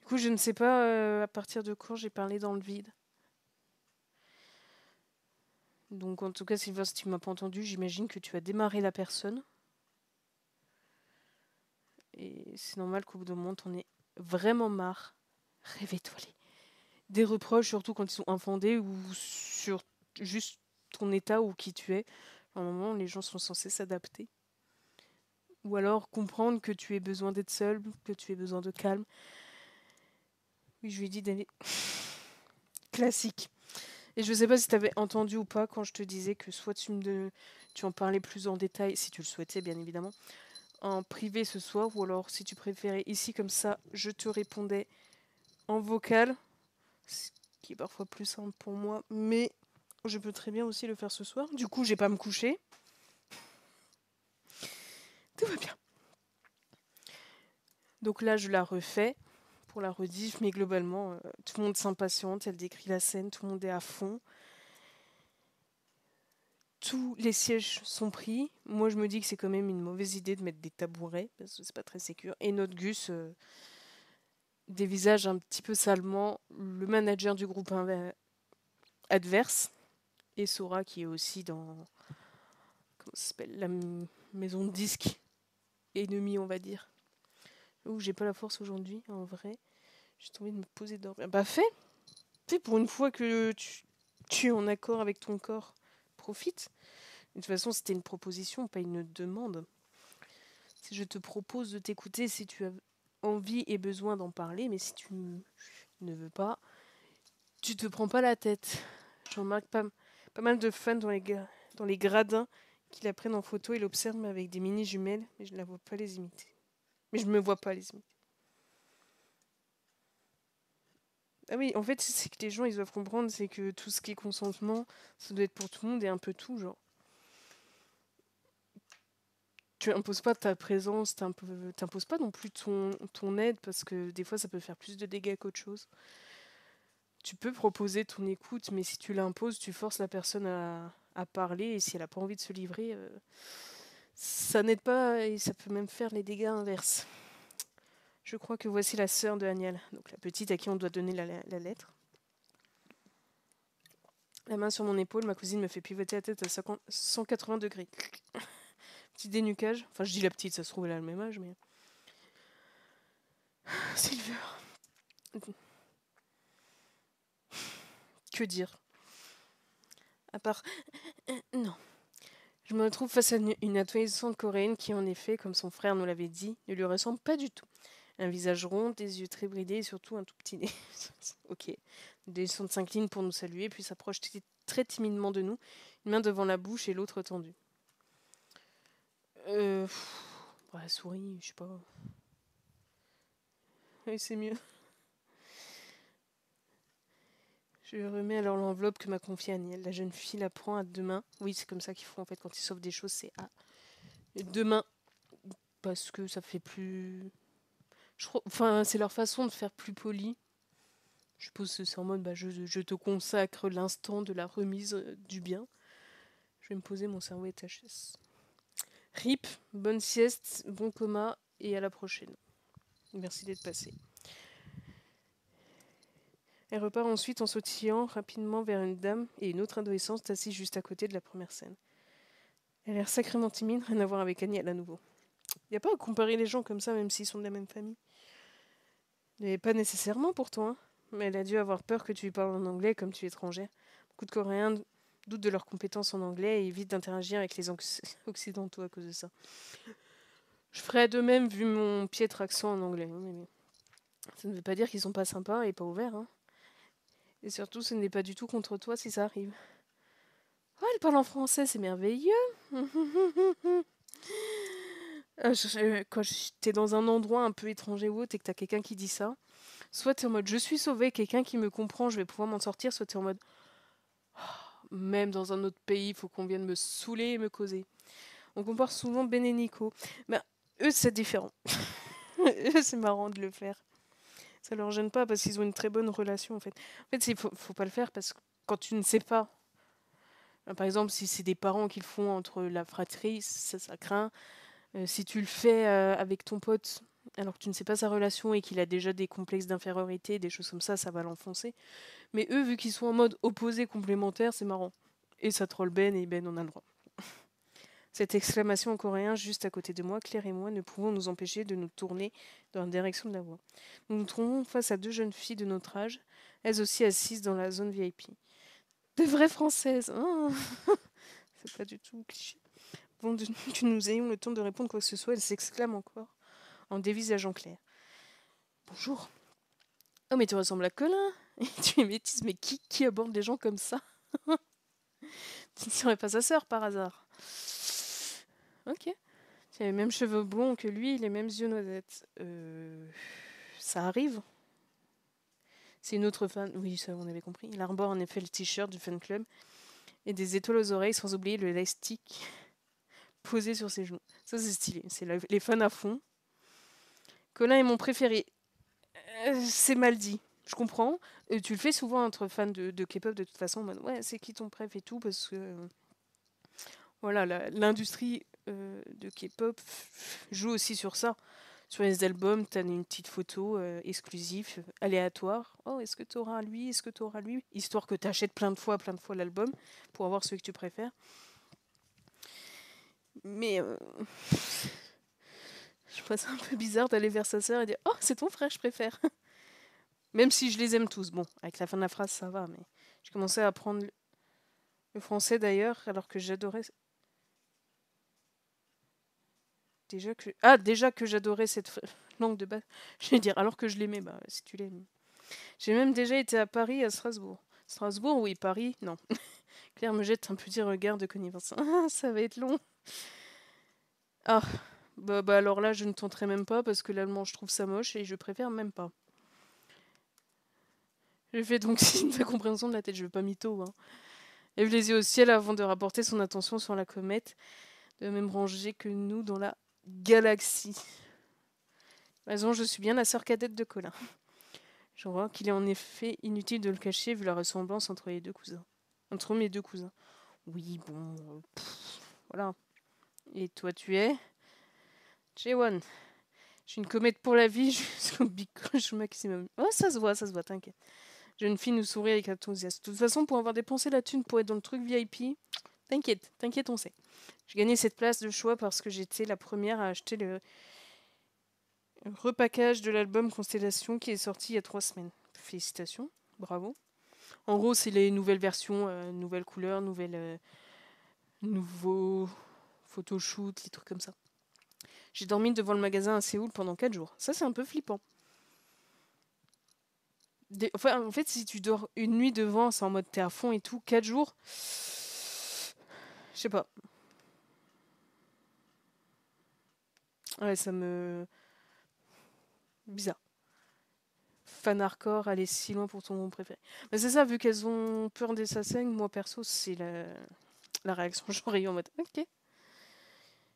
Du coup, je ne sais pas à partir de quand j'ai parlé dans le vide. Donc en tout cas, Sylvain, si tu m'as pas entendu, j'imagine que tu as démarré la personne. Et c'est normal qu'au bout d'un moment, t'en aies vraiment marre. Réveille-toi des reproches, surtout quand ils sont infondés ou sur juste ton état ou qui tu es. À un moment, les gens sont censés s'adapter. Ou alors comprendre que tu aies besoin d'être seul, que tu aies besoin de calme. Oui, je lui ai dit d'aller... Classique. Et je sais pas si tu avais entendu ou pas quand je te disais que soit tu en parlais plus en détail, si tu le souhaitais bien évidemment, en privé ce soir, ou alors si tu préférais ici comme ça, je te répondais en vocal, ce qui est parfois plus simple pour moi, mais je peux très bien aussi le faire ce soir. Du coup, j'ai pas à me coucher. Tout va bien. Donc là, je la refais pour la rediff, mais globalement, tout le monde s'impatiente, elle décrit la scène, tout le monde est à fond. Tous les sièges sont pris. Moi, je me dis que c'est quand même une mauvaise idée de mettre des tabourets, parce que c'est pas très sécure. Et notre Gus dévisage un petit peu salement le manager du groupe adverse, et Sora qui est aussi dans comment ça s'appelle, la maison de disques ennemie, on va dire. Ouh, j'ai pas la force aujourd'hui, en vrai. J'ai envie de me poser dormir. Bah fais. Tu sais, pour une fois que tu es en accord avec ton corps, profite. De toute façon, c'était une proposition, pas une demande. Si je te propose de t'écouter, si tu as envie et besoin d'en parler, mais si tu ne veux pas, tu te prends pas la tête. J'en remarque pas mal de fans dans les gradins qui la prennent en photo et l'observent avec des mini jumelles, mais je ne la vois pas les imiter. Mais je me vois pas les imiter. Ah oui, en fait, c'est que les gens, ils doivent comprendre, c'est que tout ce qui est consentement, ça doit être pour tout le monde et un peu tout, genre. Tu imposes pas ta présence, t'imposes pas non plus ton aide, parce que des fois, ça peut faire plus de dégâts qu'autre chose. Tu peux proposer ton écoute, mais si tu l'imposes, tu forces la personne à parler, et si elle n'a pas envie de se livrer, ça n'aide pas, et ça peut même faire les dégâts inverses. Je crois que voici la sœur de Agnès, donc la petite à qui on doit donner la lettre. La main sur mon épaule, ma cousine me fait pivoter la tête à 180 degrés. Petit dénucage. Enfin, je dis la petite, ça se trouve, elle a le même âge, mais. Silver. Que dire? À part. Non. Je me retrouve face à une adolescente coréenne qui, en effet, comme son frère nous l'avait dit, ne lui ressemble pas du tout. Un visage rond, des yeux très bridés et surtout un tout petit nez. Ok. L'adolescente s'incline pour nous saluer, puis s'approche très timidement de nous, une main devant la bouche et l'autre tendue. Ouais, souris, je sais pas. Oui, c'est mieux. Je lui remets alors l'enveloppe que m'a confiée Agnès. La jeune fille la prend à deux mains. Oui, c'est comme ça qu'ils font en fait quand ils sauvent des choses, c'est à deux mains. Parce que ça fait plus. Enfin, c'est leur façon de faire plus poli. Je suppose que c'est en mode je te consacre l'instant de la remise du bien. Je vais me poser, mon cerveau est HS. RIP, bonne sieste, bon coma et à la prochaine. Merci d'être passé. Elle repart ensuite en sautillant rapidement vers une dame et une autre adolescente assise juste à côté de la première scène. Elle a l'air sacrément timide, rien à voir avec Agnès à nouveau. Il n'y a pas à comparer les gens comme ça, même s'ils sont de la même famille. Mais pas nécessairement pour toi. Hein. Mais elle a dû avoir peur que tu lui parles en anglais comme tu es étrangère. Beaucoup de Coréens doutent de leurs compétences en anglais et évitent d'interagir avec les Occidentaux à cause de ça. Je ferais de même vu mon piètre accent en anglais. Mais ça ne veut pas dire qu'ils sont pas sympas et pas ouverts. Hein. Et surtout, ce n'est pas du tout contre toi si ça arrive. Oh, elle parle en français, c'est merveilleux. Quand t'es dans un endroit un peu étranger ou autre et que t'as quelqu'un qui dit ça, soit t'es en mode je suis sauvé, quelqu'un qui me comprend, je vais pouvoir m'en sortir, soit t'es en mode même dans un autre pays, il faut qu'on vienne me saouler et me causer. On compare souvent Ben et Nico. Mais eux, c'est différent. Eux, c'est marrant de le faire. Ça leur gêne pas parce qu'ils ont une très bonne relation en fait. En fait, il faut pas le faire parce que quand tu ne sais pas, par exemple, si c'est des parents qui le font entre la fratrie, ça craint. Si tu le fais avec ton pote alors que tu ne sais pas sa relation et qu'il a déjà des complexes d'infériorité, des choses comme ça va l'enfoncer. Mais eux, vu qu'ils sont en mode opposé complémentaire, c'est marrant. Et ça troll Ben et Ben en a le droit. Cette exclamation en coréen juste à côté de moi, Claire et moi ne pouvons nous empêcher de nous tourner dans la direction de la voix. Nous nous trouvons face à deux jeunes filles de notre âge, elles aussi assises dans la zone VIP. De vraies françaises. Oh c'est pas du tout cliché. Bon, que nous ayons le temps de répondre quoi que ce soit, elles s'exclament encore en dévisageant Claire. Bonjour. Oh mais tu ressembles à Colin. Et tu es métisse, mais qui aborde les gens comme ça? Tu ne serais pas sa sœur par hasard? Ok. Tu as les mêmes cheveux blonds que lui, les mêmes yeux noisettes. Ça arrive. C'est une autre fan. Oui, ça on avait compris. Il arbore en effet le t-shirt du fan club et des étoiles aux oreilles, sans oublier le l'élastique posé sur ses genoux. Ça c'est stylé. C'est les fans à fond. Colin est mon préféré. C'est mal dit. Je comprends. Tu le fais souvent entre fans de K-pop de toute façon. En mode, ouais, c'est qui ton préf et tout parce que voilà, l'industrie de K-pop joue aussi sur ça. Sur les albums, t'as une petite photo exclusive, aléatoire. Oh, est-ce que t'auras lui? Est-ce que t'auras lui? Histoire que t'achètes plein de fois l'album pour avoir celui que tu préfères. Mais je trouve ça un peu bizarre d'aller vers sa sœur et dire oh, c'est ton frère, je préfère. Même si je les aime tous. Bon, avec la fin de la phrase, ça va, mais j'ai commencé à apprendre le français d'ailleurs, alors que j'adorais. Déjà que j'adorais cette langue de base. Je vais dire, alors que je l'aimais, bah si tu l'aimes. J'ai même déjà été à Paris, à Strasbourg. Strasbourg, oui, Paris, non. Claire me jette un petit regard de connivence. Ah, ça va être long. Ah, bah alors là, je ne tenterai même pas parce que l'allemand, je trouve ça moche et je préfère même pas. Je fais donc signe de compréhension de la tête, je veux pas mytho. Hein. Lève les yeux au ciel avant de rapporter son attention sur la comète, de la même rangée que nous dans la galaxie. Raison, je suis bien la sœur cadette de Colin. Je vois qu'il est en effet inutile de le cacher vu la ressemblance entre les deux cousins. Entre mes deux cousins. Oui, bon. Voilà. Et toi, tu es J1. Je suis une comète pour la vie jusqu'au bicoche maximum. Oh, ça se voit, t'inquiète. Jeune fille nous sourit avec enthousiasme. De toute façon, pour avoir dépensé la thune pour être dans le truc VIP, t'inquiète, on sait. J'ai gagné cette place de choix parce que j'étais la première à acheter le repackage de l'album Constellation qui est sorti il y a 3 semaines. Félicitations, bravo. En gros, c'est les nouvelles versions, nouvelles couleurs, nouveaux photoshoots, les trucs comme ça. J'ai dormi devant le magasin à Séoul pendant 4 jours. Ça, c'est un peu flippant. En fait, si tu dors une nuit devant, c'est en mode t'es à fond et tout, 4 jours. Je sais pas. Ouais, ça me. Bizarre. Fan hardcore, aller si loin pour ton groupe préféré. Mais c'est ça, vu qu'elles ont peur des assassins, moi perso, c'est la réaction j'aurais eu en mode ok.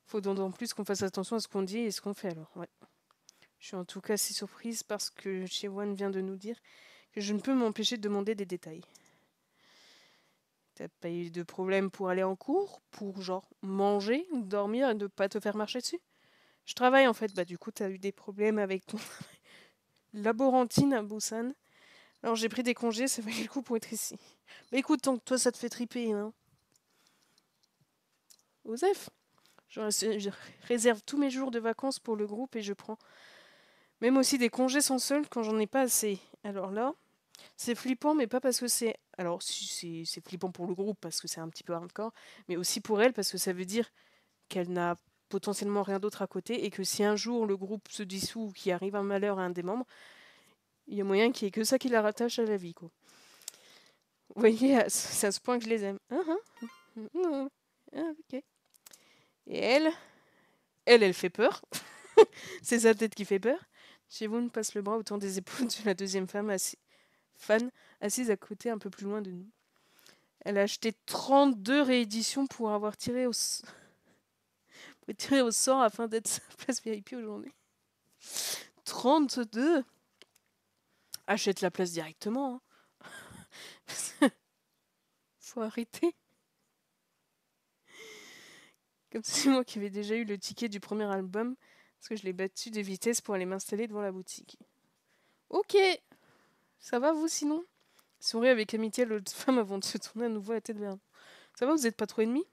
Faut d'autant plus qu'on fasse attention à ce qu'on dit et ce qu'on fait alors. Ouais. Je suis en tout cas si surprise parce que Chewan vient de nous dire que je ne peux m'empêcher de demander des détails. T'as pas eu de problème pour aller en cours? Pour genre manger, dormir et ne pas te faire marcher dessus? Je travaille en fait, bah du coup t'as eu des problèmes avec ton laborantine à Busan. Alors j'ai pris des congés, ça valait le coup pour être ici. Bah écoute, tant que toi ça te fait triper, hein. Osef, je réserve tous mes jours de vacances pour le groupe et je prends même aussi des congés sans solde quand j'en ai pas assez. Alors là, c'est flippant, mais pas parce que c'est. Alors, si c'est flippant pour le groupe parce que c'est un petit peu hardcore, mais aussi pour elle parce que ça veut dire qu'elle n'a potentiellement rien d'autre à côté et que si un jour le groupe se dissout ou qu'il arrive un malheur à un des membres, il y a moyen qu'il y ait que ça qui la rattache à la vie, quoi. Vous voyez, c'est à ce point que je les aime. Ok. Et elle fait peur. C'est sa tête qui fait peur. Chevon passe le bras autour des épaules de la deuxième fan assise à côté un peu plus loin de nous. Elle a acheté 32 rééditions pour avoir tiré au sort afin d'être sa place VIP aujourd'hui. 32. Achète la place directement. Hein. Faut arrêter. Comme c'est moi qui avais déjà eu le ticket du premier album, Parce que je l'ai battu de vitesse pour aller m'installer devant la boutique. Ok, ça va vous sinon? Souris avec amitié à l'autre femme avant de se tourner à nouveau la tête vers nous. Ça va, vous êtes pas trop ennemis?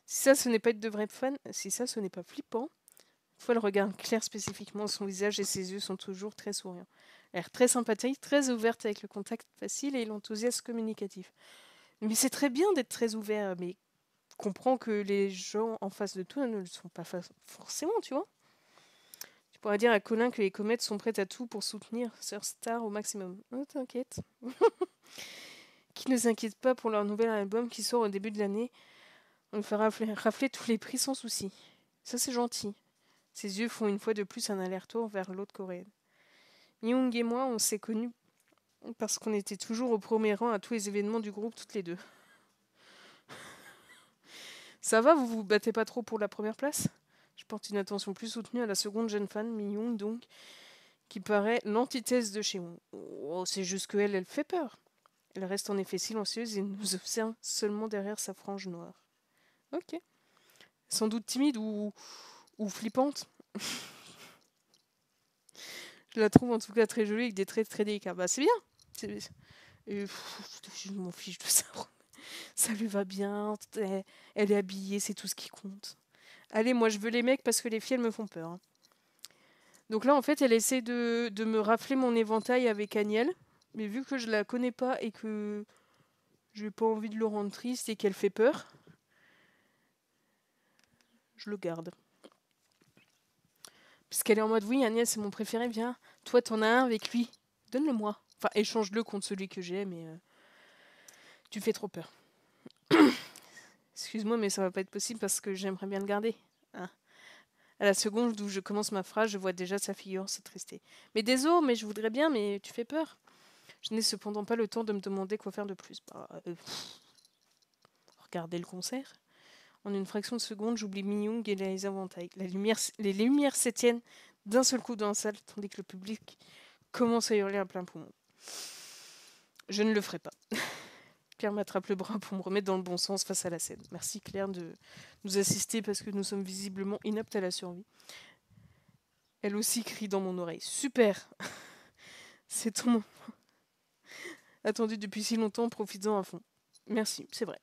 Si ça, ce n'est pas être de vrais fans, si ça, ce n'est pas flippant. Une fois le regard clair spécifiquement, son visage et ses yeux sont toujours très souriants. L'air très sympathique, très ouverte avec le contact facile et l'enthousiasme communicatif. Mais c'est très bien d'être très ouvert, mais comprends que les gens en face de toi ne le sont pas forcément, tu vois. Tu pourras dire à Colin que les comètes sont prêtes à tout pour soutenir Sir Star au maximum. Oh, t'inquiète. Qui ne s'inquiète pas pour leur nouvel album qui sort au début de l'année. On lui fera rafler tous les prix sans souci. Ça, c'est gentil. Ses yeux font une fois de plus un aller-retour vers l'autre coréenne. Myung et moi, on s'est connus parce qu'on était toujours au premier rang à tous les événements du groupe, toutes les deux. Ça va, vous vous battez pas trop pour la première place? Je porte une attention plus soutenue à la seconde jeune fan, Myung donc, qui paraît l'antithèse de Cheon. Oh, c'est juste qu'elle, elle fait peur. Elle reste en effet silencieuse et nous observe seulement derrière sa frange noire. Ok. Sans doute timide ou flippante. Je la trouve en tout cas très jolie avec des traits très délicats. Bah c'est bien. Et, je m'en fiche de ça. Ça lui va bien. Elle est habillée, c'est tout ce qui compte. Allez, moi je veux les mecs parce que les filles elles me font peur. Hein. Donc là en fait elle essaie de me rafler mon éventail avec Agnelle. Mais vu que je la connais pas et que j'ai pas envie de le rendre triste et qu'elle fait peur, je le garde. Parce qu'elle est en mode oui Agnelle c'est mon préféré, viens. Toi t'en as un avec lui. Donne-le-moi. Enfin échange-le contre celui que j'ai mais tu fais trop peur. Excuse-moi, mais ça va pas être possible parce que j'aimerais bien le garder. Hein. À la seconde où je commence ma phrase, je vois déjà sa figure s'attrister. Mais désolé, mais je voudrais bien, mais tu fais peur. Je n'ai cependant pas le temps de me demander quoi faire de plus. Regardez le concert. En une fraction de seconde, j'oublie Myung et les éventails. Les lumières s'éteignent d'un seul coup dans la salle, tandis que le public commence à hurler à plein poumon. Je ne le ferai pas. Claire m'attrape le bras pour me remettre dans le bon sens face à la scène. Merci Claire de nous assister parce que nous sommes visiblement inaptes à la survie. Elle aussi crie dans mon oreille. Super. C'est ton moment. Attendu depuis si longtemps, profites-en à fond. Merci, c'est vrai.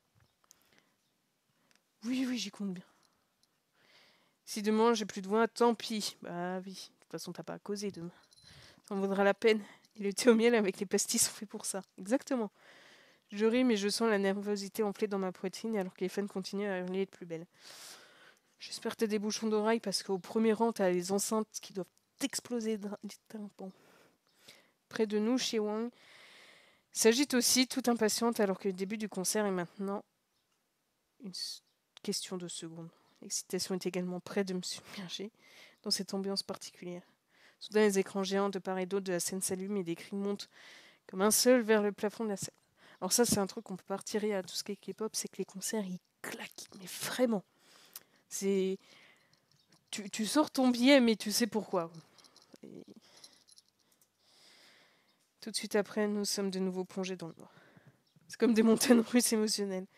Oui, j'y compte bien. Si demain j'ai plus de voix, tant pis. Bah oui, de toute façon t'as pas à causer demain. Ça en vaudra la peine. Et le thé au miel avec les pastilles sont faits pour ça. Exactement. Je ris, mais je sens la nervosité enfler dans ma poitrine alors que les fans continuent à hurler de plus belle. J'espère que t'as des bouchons d'oreille parce qu'au premier rang, t'as les enceintes qui doivent exploser du tympan. Près de nous, chez Wang s'agite aussi, toute impatiente, alors que le début du concert est maintenant une question de secondes. L'excitation est également près de me submerger dans cette ambiance particulière. Soudain, les écrans géants de part et d'autre de la scène s'allument et des cris montent comme un seul vers le plafond de la salle. Alors ça, c'est un truc qu'on peut pas retirer à tout ce qui est K-pop, c'est que les concerts, ils claquent, mais vraiment. C'est... Tu sors ton billet, mais tu sais pourquoi. Et... Tout de suite après, nous sommes de nouveau plongés dans le noir. C'est comme des montagnes russes émotionnelles.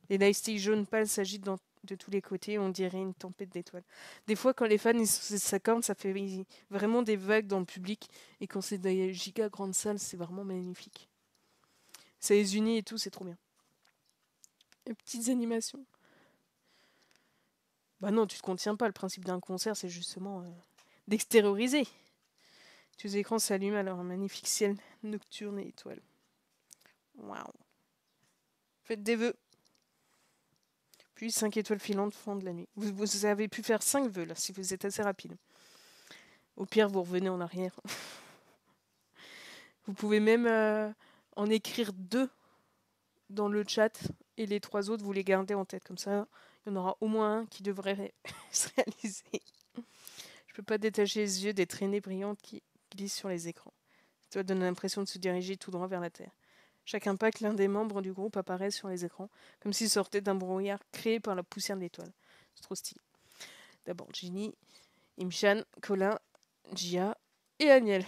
Les lightsticks jaunes pâles s'agitent de tous les côtés, on dirait une tempête d'étoiles. Des fois, quand les fans s'accordent, ça fait vraiment des vagues dans le public. Et quand c'est des giga grandes salles, c'est vraiment magnifique. Ça les unit et tout, c'est trop bien. Les petites animations. Bah non, tu te contiens pas. Le principe d'un concert, c'est justement d'extérioriser. Tous les écrans s'allument alors un magnifique ciel nocturne et étoiles. Waouh. Faites des vœux. Puis 5 étoiles filantes fond de la nuit. Vous avez pu faire 5 vœux là, si vous êtes assez rapide. Au pire, vous revenez en arrière. Vous pouvez même en écrire 2 dans le chat et les 3 autres, vous les gardez en tête. Comme ça, il y en aura au moins un qui devrait se réaliser. Je peux pas détacher les yeux des traînées brillantes qui glissent sur les écrans. Ça donne l'impression de se diriger tout droit vers la Terre. Chaque impact, l'un des membres du groupe apparaît sur les écrans, comme s'il sortait d'un brouillard créé par la poussière de l'étoile. C'est trop stylé. D'abord Ginny, Imchan, Colin, Jia et Agnel.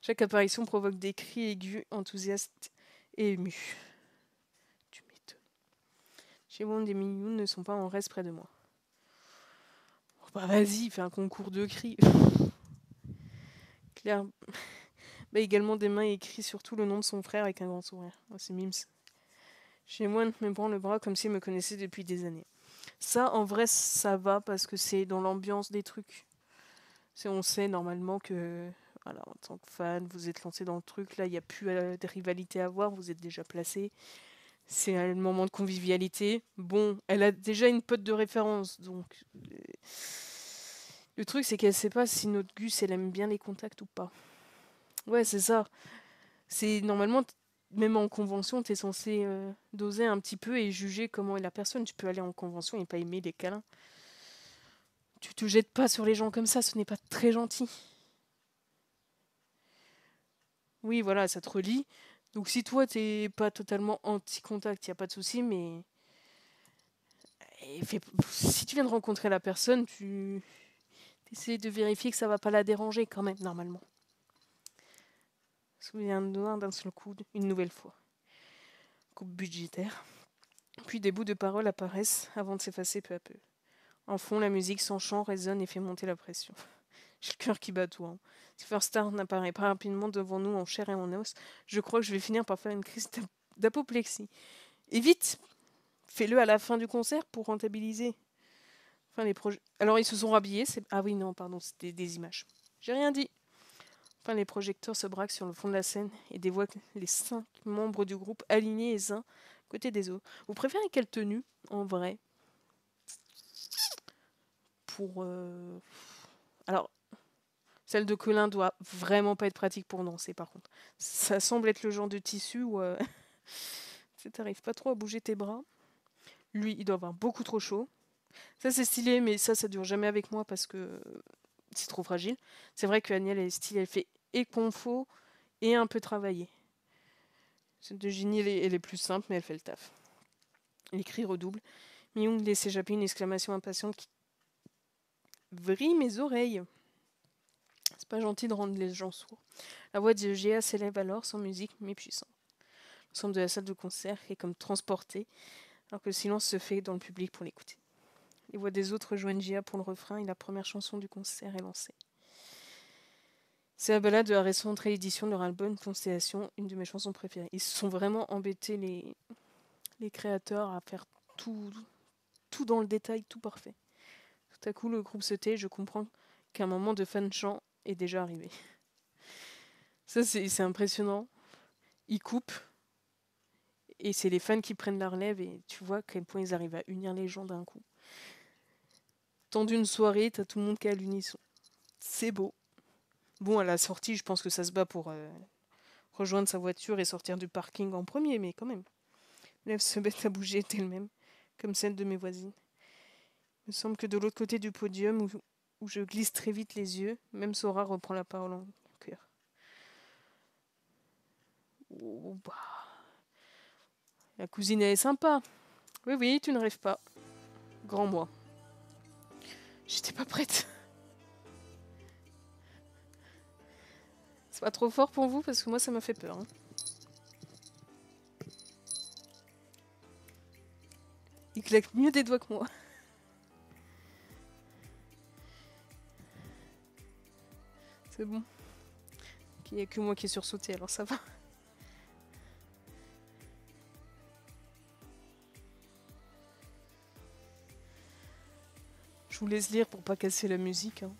Chaque apparition provoque des cris aigus, enthousiastes et émus. Tu m'étonnes. Chez Wong et Mingyun ne sont pas en reste près de moi. Bah vas-y, fais un concours de cris. Claire. Bah également des mains écrit surtout le nom de son frère avec un grand sourire. Oh, c'est mimes. Chez moi, me prend le bras comme s'il me connaissait depuis des années. Ça, en vrai, ça va parce que c'est dans l'ambiance des trucs. On sait normalement que, voilà, en tant que fan, vous êtes lancé dans le truc. Là, il n'y a plus de rivalité à voir. Vous êtes déjà placé. C'est un moment de convivialité. Bon, elle a déjà une pote de référence. Donc, le truc, c'est qu'elle sait pas si notre Gus, elle aime bien les contacts ou pas. Ouais, c'est ça. C'est normalement, même en convention, tu es censé doser un petit peu et juger comment est la personne. Tu peux aller en convention et pas aimer les câlins. Tu te jettes pas sur les gens comme ça, ce n'est pas très gentil. Oui, voilà, ça te relie. Donc si toi, t'es pas totalement anti-contact, y a pas de souci, mais si tu viens de rencontrer la personne, tu essaies de vérifier que ça va pas la déranger quand même, normalement. Souviens-toi d'un seul coup, une nouvelle fois. Coupe budgétaire. Puis des bouts de paroles apparaissent avant de s'effacer peu à peu. En fond, la musique sans chant résonne et fait monter la pression. J'ai le cœur qui bat tout. Hein. Si First Star n'apparaît pas rapidement devant nous en chair et en os, je crois que je vais finir par faire une crise d'apoplexie. Et vite, fais-le à la fin du concert pour rentabiliser. Enfin, alors, ils se sont rhabillés. Ah oui, non, pardon, c'était des images. J'ai rien dit. Enfin, les projecteurs se braquent sur le fond de la scène et dévoilent les 5 membres du groupe alignés les uns côté des autres. Vous préférez quelle tenue, en vrai? Pour... Alors, celle de Colin doit vraiment pas être pratique pour danser, par contre. Ça semble être le genre de tissu où tu n'arrives pas trop à bouger tes bras. Lui, il doit avoir beaucoup trop chaud. Ça, c'est stylé, mais ça dure jamais avec moi parce que c'est trop fragile. C'est vrai que Agnès, elle est stylée, elle fait et confo et un peu travaillé. Celle de Ginny, elle est plus simple, mais elle fait le taf. Les cris redoublent. Myung laisse échapper une exclamation impatiente qui vrille mes oreilles. C'est pas gentil de rendre les gens sourds. La voix de Gia s'élève alors, sans musique, mais puissante. L'ensemble de la salle de concert est comme transporté, alors que le silence se fait dans le public pour l'écouter. Les voix des autres rejoignent Gia pour le refrain et la première chanson du concert est lancée. C'est la balade de la récente réédition de leur album Constellation, une de mes chansons préférées. Ils se sont vraiment embêtés, les créateurs, à faire tout dans le détail, tout parfait. Tout à coup, le groupe se tait, je comprends qu'un moment de fan chant est déjà arrivé. Ça, c'est impressionnant. Ils coupent, et c'est les fans qui prennent la relève, et tu vois à quel point ils arrivent à unir les gens d'un coup. Temps d'une soirée, t'as tout le monde qui est à l'unisson. C'est beau. Bon, à la sortie, je pense que ça se bat pour rejoindre sa voiture et sortir du parking en premier, mais quand même. Lève se met à bouger elle-même, comme celle de mes voisines. Il me semble que de l'autre côté du podium, où je glisse très vite les yeux, même Sora reprend la parole en cœur. Oh, bah. La cousine, elle est sympa. Oui, oui, tu ne rêves pas. Grand moi. J'étais pas prête. C'est pas trop fort pour vous, parce que moi, ça m'a fait peur. Hein. Il claque mieux des doigts que moi. C'est bon. Il n'y a que moi qui ai sursauté, alors ça va. Je vous laisse lire pour pas casser la musique. Hein.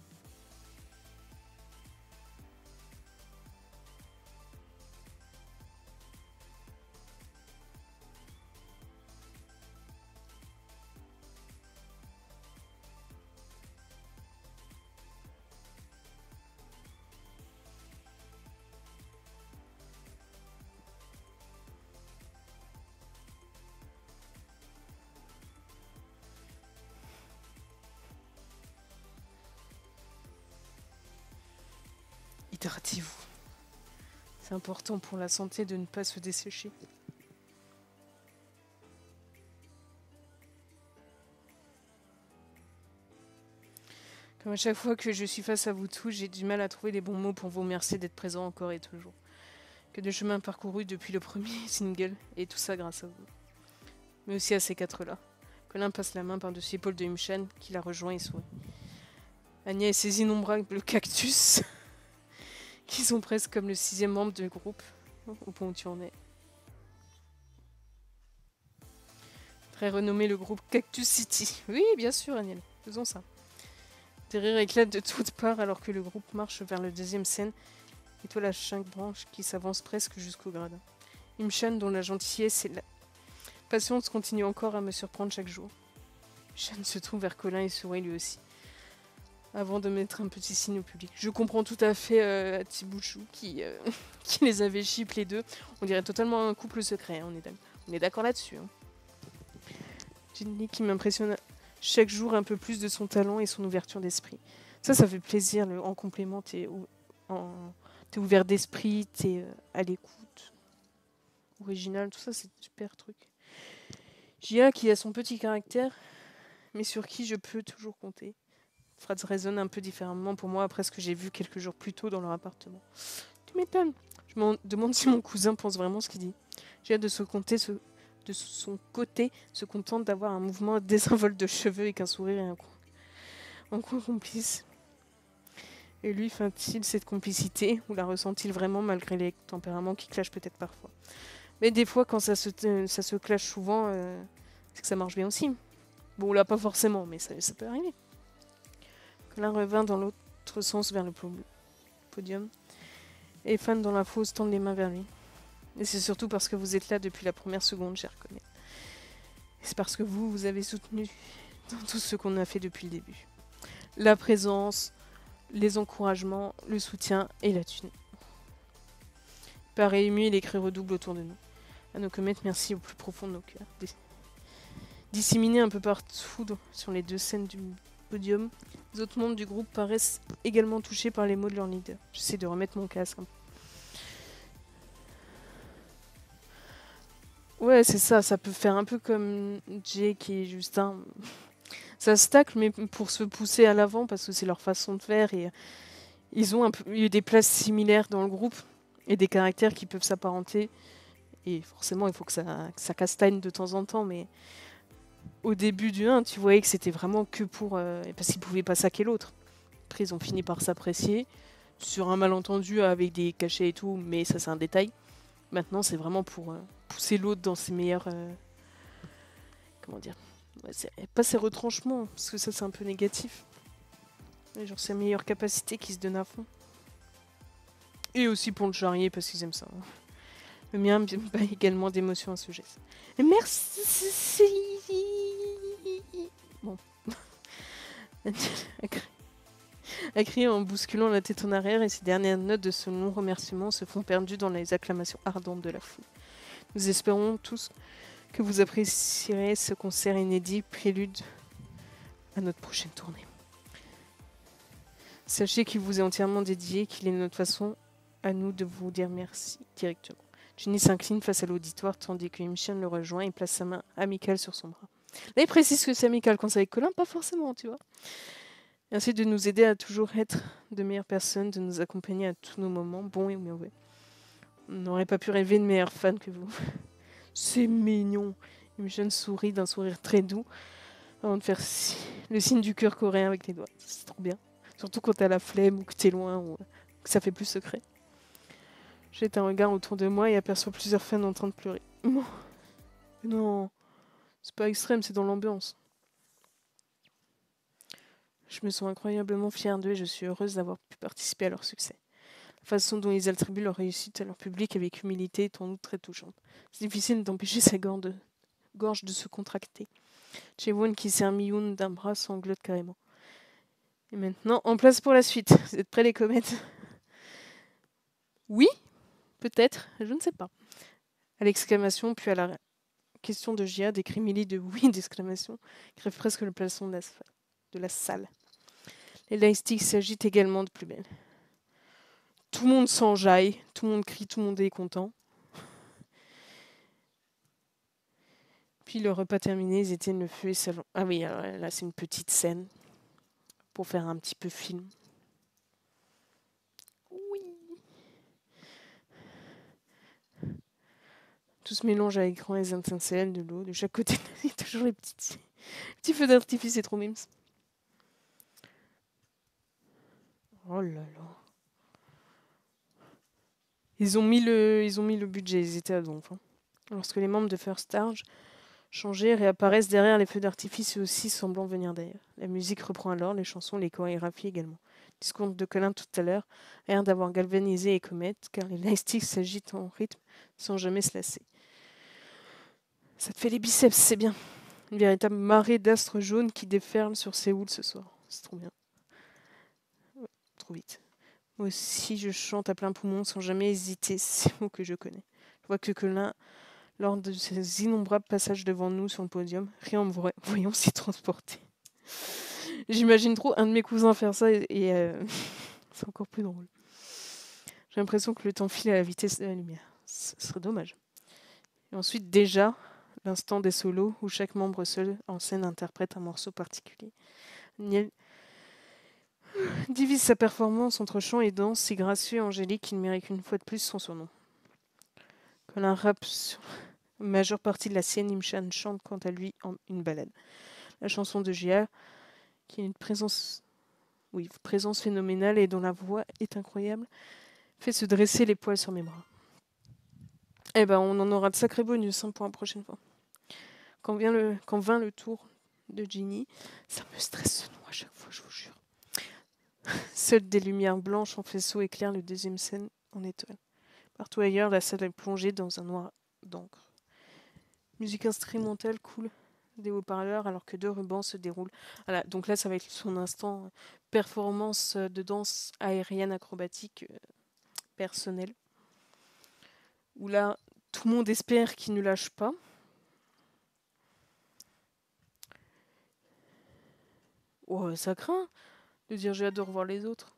Hydratez-vous. C'est important pour la santé de ne pas se dessécher. Comme à chaque fois que je suis face à vous tous, j'ai du mal à trouver les bons mots pour vous remercier d'être présents encore et toujours. Que de chemin parcouru depuis le premier single, et tout ça grâce à vous. Mais aussi à ces quatre-là. Que l'un passe la main par-dessus l'épaule de Himchan, qui la rejoint et sourit. Anya et ses innombrables cactus, qui sont presque comme le 6e membre du groupe, au point où tu en es. Très renommé le groupe Cactus City. Oui, bien sûr, Aniel, faisons ça. Des rires éclatent de toutes parts alors que le groupe marche vers le 2e scène, et toi la 5 branches qui s'avance presque jusqu'au gradin. Imshan, dont la gentillesse et la patience continuent encore à me surprendre chaque jour. Imshan se tourne vers Colin et sourit lui aussi, avant de mettre un petit signe au public. Je comprends tout à fait Tibouchou qui les avait chippes les deux. On dirait totalement un couple secret, hein, on est d'accord là-dessus. Hein. Ginny qui m'impressionne chaque jour un peu plus de son talent et son ouverture d'esprit. Ça fait plaisir. En complément, t'es ouvert d'esprit, t'es à l'écoute, original, tout ça, c'est super truc. Gia qui a son petit caractère, mais sur qui je peux toujours compter. Frats résonne un peu différemment pour moi après ce que j'ai vu quelques jours plus tôt dans leur appartement. Tu m'étonnes. Je me demande si mon cousin pense vraiment ce qu'il dit. Gia de son côté se contente d'avoir un mouvement désinvolte de cheveux avec un sourire et un coin complice. Et lui, fait-il cette complicité ou la ressent-il vraiment malgré les tempéraments qui clashent peut-être parfois? Mais des fois, quand ça se clash souvent, c'est que ça marche bien aussi. Bon, là, pas forcément, mais ça peut arriver. Colin revint dans l'autre sens vers le podium. Et Fan dans la fosse tendent les mains vers lui. Et c'est surtout parce que vous êtes là depuis la première seconde, cher Colin. Et c'est parce que vous avez soutenu dans tout ce qu'on a fait depuis le début. La présence, les encouragements, le soutien et la thune. Pareil ému, les cris redoublent autour de nous. À nos comètes, merci au plus profond de nos cœurs. Disséminés un peu partout sur les 2 scènes du podium, les autres membres du groupe paraissent également touchés par les mots de leur leader. J'essaie de remettre mon casque. Ouais, c'est ça, ça peut faire un peu comme Jake et Justin. Ça se tacle, mais pour se pousser à l'avant, parce que c'est leur façon de faire, et ils ont eu des places similaires dans le groupe, et des caractères qui peuvent s'apparenter. Et forcément, il faut que ça castagne de temps en temps, mais au début du 1, tu voyais que c'était vraiment que pour... parce qu'ils pouvaient pas saquer l'autre. Après, ils ont fini par s'apprécier, sur un malentendu avec des cachets et tout, mais ça, c'est un détail. Maintenant, c'est vraiment pour pousser l'autre dans ses meilleurs... comment dire, pas ses retranchements, parce que ça, c'est un peu négatif. Mais genre ses meilleures capacités qui se donnent à fond. Et aussi pour le charrier, parce qu'ils aiment ça. Hein. Le mien bat également d'émotions à ce geste. Et merci. Bon. a crié en bousculant la tête en arrière et ses dernières notes de ce long remerciement se font perdues dans les acclamations ardentes de la foule. Nous espérons tous que vous apprécierez ce concert inédit, prélude à notre prochaine tournée. Sachez qu'il vous est entièrement dédié, qu'il est notre façon à nous de vous dire merci directement. Ginny s'incline face à l'auditoire tandis que Imshan le rejoint et place sa main amicale sur son bras. Là, il précise que c'est amical quand c'est avec Colin, pas forcément, tu vois. Et ainsi de nous aider à toujours être de meilleures personnes, de nous accompagner à tous nos moments, bons et mauvais. On n'aurait pas pu rêver de meilleurs fans que vous. C'est mignon. Imshan sourit d'un sourire très doux avant de faire le signe du cœur coréen avec les doigts. C'est trop bien. Surtout quand t'as la flemme ou que t'es loin ou que ça fait plus secret. Jette un regard autour de moi et aperçois plusieurs fans en train de pleurer. Non, c'est pas extrême, c'est dans l'ambiance. Je me sens incroyablement fière d'eux et je suis heureuse d'avoir pu participer à leur succès. La façon dont ils attribuent leur réussite à leur public avec humilité est en outre très touchante. C'est difficile d'empêcher sa gorge de se contracter. Chaewon qui sert Miyoon d'un bras sanglote carrément. Et maintenant, en place pour la suite. Vous êtes prêts les comètes? Oui, peut-être, je ne sais pas. À l'exclamation, puis à la question de Gia, des cris Millie de oui d'exclamation, crèvent presque le plafond de la salle. Les lightsticks s'agitent également de plus belle. Tout le monde s'enjaille, tout le monde crie, tout le monde est content. Puis le repas terminé, ils éteignent le feu et salon. Ah oui, alors là c'est une petite scène pour faire un petit peu film. Oui. Tout se mélange avec grand les étincelles de l'eau. De chaque côté, il y a toujours les petits feux d'artifice, c'est trop mimes. Oh là là. Ils ont mis le budget, ils étaient à donf. Hein. Lorsque les membres de First Star changés réapparaissent derrière les feux d'artifice eux aussi semblant venir d'ailleurs. La musique reprend alors, les chansons, les chorégraphies également. Le discours de Colin tout à l'heure a l'air d'avoir galvanisé et Comet, car les lightsticks s'agitent en rythme sans jamais se lasser. Ça te fait les biceps, c'est bien. Une véritable marée d'astres jaunes qui déferle sur Séoul ce soir. C'est trop bien. Ouais, trop vite. Moi aussi, je chante à plein poumon sans jamais hésiter, ces mots que je connais. Je vois que Colin, lors de ces innombrables passages devant nous sur le podium, rien en me voyant s'y transporter. J'imagine trop un de mes cousins faire ça et c'est encore plus drôle. J'ai l'impression que le temps file à la vitesse de la lumière. Ce serait dommage. Et ensuite, déjà, l'instant des solos où chaque membre seul en scène interprète un morceau particulier. Niel divise sa performance entre chant et danse si gracieux et angélique qu'il mérite une fois de plus son surnom. Colin rappe sur la majeure partie de la sienne, Imchan chante quant à lui une ballade. La chanson de J.A., qui a une présence phénoménale et dont la voix est incroyable, fait se dresser les poils sur mes bras. Eh ben, on en aura de sacrés bonus pour la prochaine fois. Quand vint le tour de Ginny, ça me stresse ce nom à chaque fois, je vous jure. Seules des lumières blanches en faisceau éclairent le deuxième scène en étoile. Partout ailleurs, la salle est plongée dans un noir d'encre. Musique instrumentale cool des haut-parleurs alors que deux rubans se déroulent. Voilà, donc là, ça va être son instant performance de danse aérienne acrobatique personnelle. Où là, tout le monde espère qu'il ne lâche pas. Oh, ça craint de dire j'ai hâte de revoir les autres.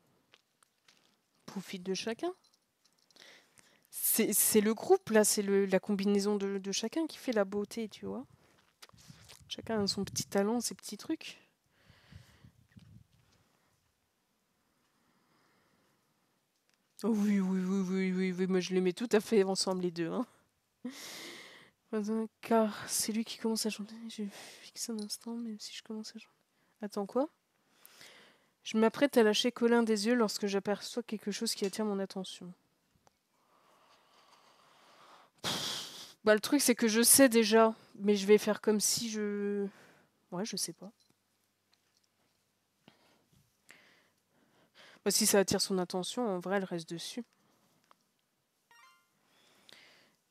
Profite de chacun. C'est le groupe, là, c'est la combinaison de chacun qui fait la beauté, tu vois. Chacun a son petit talent, ses petits trucs. Oh oui, moi je les mets tout à fait ensemble les deux. Hein. Car c'est lui qui commence à chanter. Je fixe un instant, même si je commence à chanter. Attends, quoi? Je m'apprête à lâcher Colin des yeux lorsque j'aperçois quelque chose qui attire mon attention. Bah, le truc, c'est que je sais déjà, mais je vais faire comme si je... Ouais, je sais pas. Bah, si ça attire son attention, en vrai, elle reste dessus.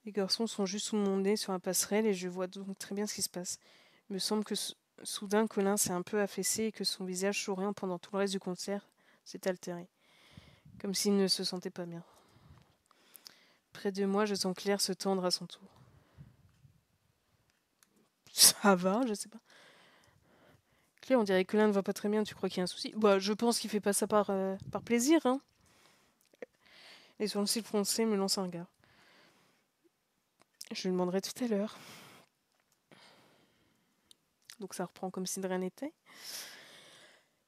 Les garçons sont juste sous mon nez sur la passerelle et je vois donc très bien ce qui se passe. Il me semble que soudain, Colin s'est un peu affaissé et que son visage souriant pendant tout le reste du concert s'est altéré. Comme s'il ne se sentait pas bien. Près de moi, je sens Claire se tendre à son tour. Ça va, je sais pas. Claire, on dirait que Colin ne va pas très bien, tu crois qu'il y a un souci? Bah, je pense qu'il fait pas ça par plaisir, hein. Les sourcils froncés me lancent un regard. Je lui demanderai tout à l'heure. Donc ça reprend comme si de rien n'était.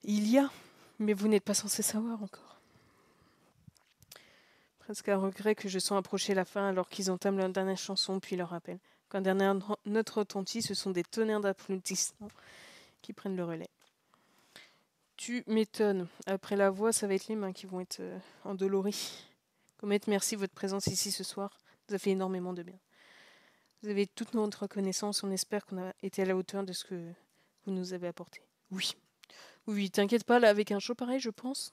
Il y a, mais vous n'êtes pas censé savoir encore. Presque un regret que je sens approcher la fin alors qu'ils entament leur dernière chanson puis leur rappel. Quand un dernier note retentit, ce sont des tonnerres d'applaudissements qui prennent le relais. Tu m'étonnes. Après la voix, ça va être les mains qui vont être endolories. Comet, merci, votre présence ici ce soir nous a fait énormément de bien. Vous avez toute notre reconnaissance, on espère qu'on a été à la hauteur de ce que vous nous avez apporté. Oui, t'inquiète pas, là, avec un show pareil, je pense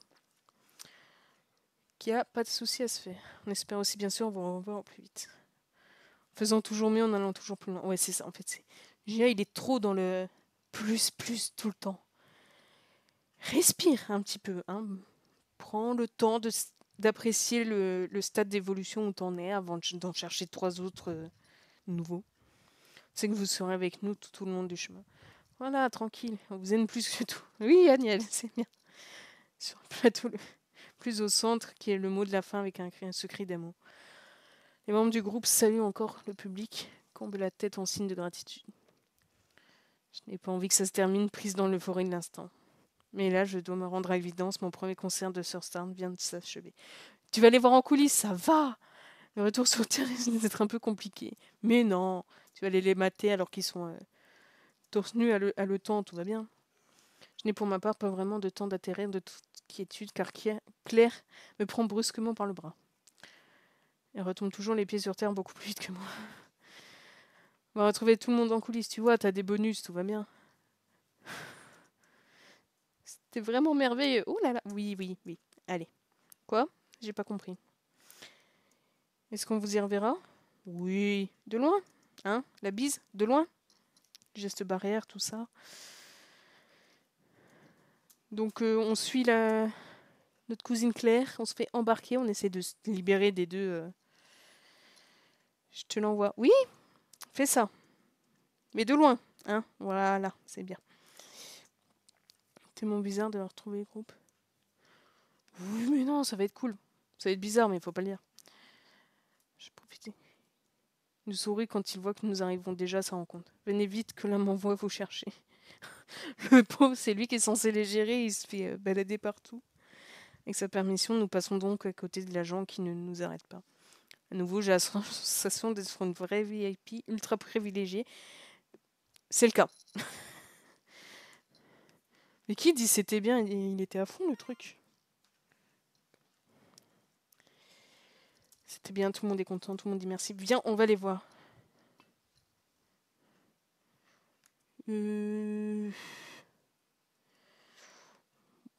qu'il n'y a pas de souci à se faire. On espère aussi, bien sûr, vous revoir au plus vite. En faisant toujours mieux, en allant toujours plus loin. Ouais, c'est ça, en fait. Gia, il est trop dans le plus, tout le temps. Respire un petit peu, hein. Prends le temps d'apprécier le stade d'évolution où t'en es avant d'en chercher 3 autres nouveaux. C'est que vous serez avec nous tout le long du chemin. Voilà, tranquille, on vous aime plus que tout. Oui, Agnès, c'est bien. Sur le plateau, le plus au centre, qui est le mot de la fin avec ce cri d'amour. Les membres du groupe saluent encore le public, comblent la tête en signe de gratitude. Je n'ai pas envie que ça se termine prise dans l'euphorie de l'instant. Mais là, je dois me rendre à l'évidence, mon premier concert de Sir Star vient de s'achever. Tu vas aller voir en coulisses, ça va. Le retour sur terre risque d'être un peu compliqué. Mais non, tu vas aller les mater alors qu'ils sont torse nu à le temps, tout va bien. Je n'ai pour ma part pas vraiment de temps d'atterrir de tout quiétude car Claire me prend brusquement par le bras. Elle retombe toujours les pieds sur terre beaucoup plus vite que moi. On va retrouver tout le monde en coulisses, tu vois, t'as des bonus, tout va bien. C'était vraiment merveilleux. Oh là là, oui, oui, oui. Allez. Quoi? J'ai pas compris. Est-ce qu'on vous y reverra? Oui. De loin? Hein? La bise? De loin? Geste barrière, tout ça. Donc on suit notre cousine Claire, on se fait embarquer, on essaie de se libérer des deux. Je te l'envoie. Oui, fais ça. Mais de loin. Hein? Voilà, c'est bien. C'est tellement bizarre de retrouver le groupe. Oui, mais non, ça va être cool. Ça va être bizarre, mais il faut pas le dire. Je vais profiter. Il nous sourit quand il voit que nous arrivons déjà à sa rencontre. Venez vite que l'un m'envoie vous chercher. Le pauvre, c'est lui qui est censé les gérer, il se fait balader partout. Avec sa permission, nous passons donc à côté de l'agent qui ne nous arrête pas. À nouveau, j'ai la sensation d'être une vraie VIP ultra privilégiée. C'est le cas. Mais qui dit c'était bien? Il était à fond le truc. C'était bien, tout le monde est content, tout le monde dit merci. Viens, on va les voir.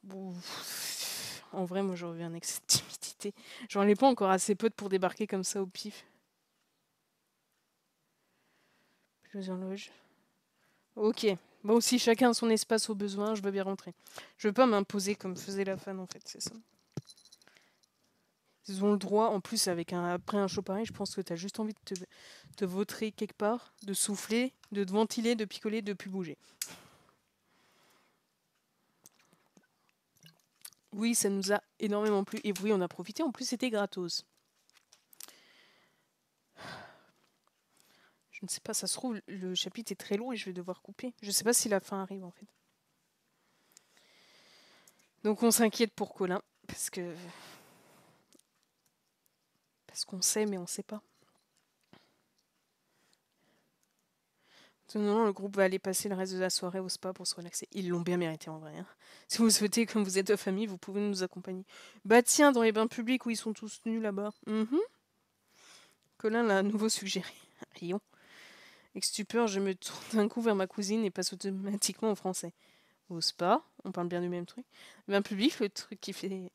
Bon, en vrai, moi, je reviens avec cette timidité. J'en ai pas encore assez peu pour débarquer comme ça au pif. Plusieurs loges. Ok. Bon, si chacun a son espace au besoin, je veux bien rentrer. Je veux pas m'imposer comme faisait la fan, en fait, c'est ça. Ils ont le droit, en plus, après un show pareil, je pense que t'as juste envie de te vautrer quelque part, de souffler, de te ventiler, de picoler, de plus bouger. Oui, ça nous a énormément plu. Et oui, on a profité. En plus, c'était gratos. Je ne sais pas, ça se trouve, le chapitre est très long et je vais devoir couper. Je ne sais pas si la fin arrive, en fait. Donc, on s'inquiète pour Colin. Parce qu'on sait, mais on ne sait pas. Maintenant, le groupe va aller passer le reste de la soirée au spa pour se relaxer. Ils l'ont bien mérité, en vrai. Hein. Si vous souhaitez, comme vous êtes de famille, vous pouvez nous accompagner. Bah tiens, dans les bains publics où ils sont tous nus là-bas. Colin l'a à nouveau suggéré. Rions. Avec stupeur, je me tourne d'un coup vers ma cousine et passe automatiquement en français. Au spa, on parle bien du même truc. Bain public, le truc qui fait...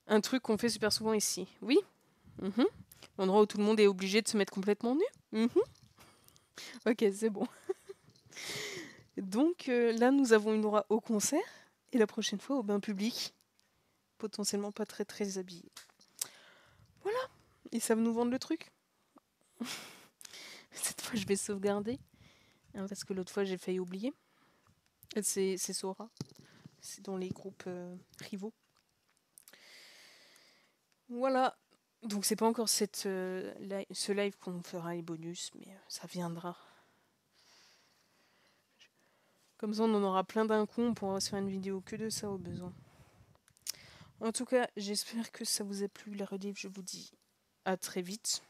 Un truc qu'on fait super souvent ici. Oui. Endroit où tout le monde est obligé de se mettre complètement nu. Ok, c'est bon. Donc là, nous avons une droit au concert et la prochaine fois au bain public. Potentiellement pas très très habillé. Voilà. Ils savent nous vendre le truc. Cette fois, je vais sauvegarder. Hein, parce que l'autre fois, j'ai failli oublier. C'est Sora. C'est dans les groupes rivaux. Voilà. Donc c'est pas encore ce live qu'on fera les bonus, mais ça viendra. Comme ça on en aura plein d'un coup, on pourra se faire une vidéo que de ça au besoin. En tout cas, j'espère que ça vous a plu la rediff, je vous dis à très vite.